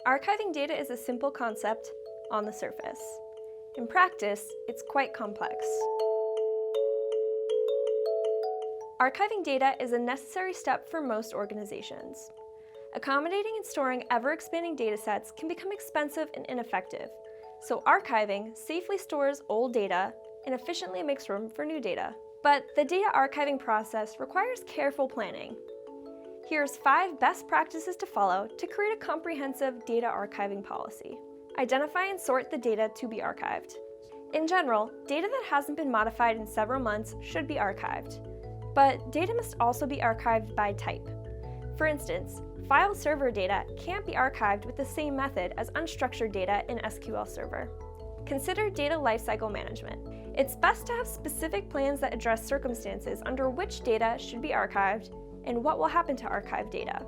Archiving data is a simple concept on the surface. In practice, it's quite complex. Archiving data is a necessary step for most organizations. Accommodating and storing ever-expanding datasets can become expensive and ineffective, so archiving safely stores old data and efficiently makes room for new data. But the data archiving process requires careful planning. Here's 5 best practices to follow to create a comprehensive data archiving policy. Identify and sort the data to be archived. In general, data that hasn't been modified in several months should be archived. But data must also be archived by type. For instance, file server data can't be archived with the same method as unstructured data in SQL Server. Consider data lifecycle management. It's best to have specific plans that address circumstances under which data should be archived and what will happen to archived data.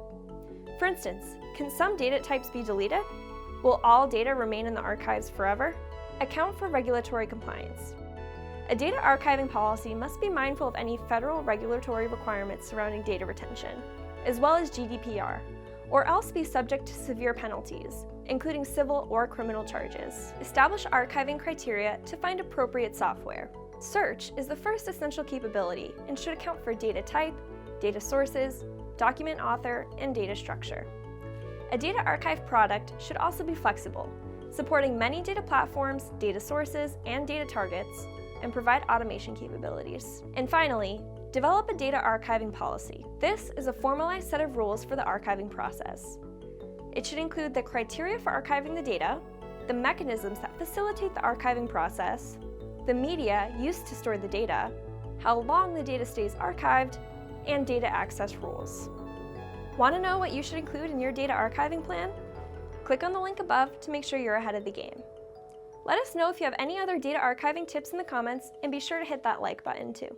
For instance, can some data types be deleted? Will all data remain in the archives forever? Account for regulatory compliance. A data archiving policy must be mindful of any federal regulatory requirements surrounding data retention, as well as GDPR, or else be subject to severe penalties, including civil or criminal charges. Establish archiving criteria to find appropriate software. Search is the first essential capability and should account for data type, data sources, document author, and data structure. A data archive product should also be flexible, supporting many data platforms, data sources, and data targets, and provide automation capabilities. And finally, develop a data archiving policy. This is a formalized set of rules for the archiving process. It should include the criteria for archiving the data, the mechanisms that facilitate the archiving process, the media used to store the data, how long the data stays archived, and data access rules. Want to know what you should include in your data archiving plan? Click on the link above to make sure you're ahead of the game. Let us know if you have any other data archiving tips in the comments, and be sure to hit that like button too.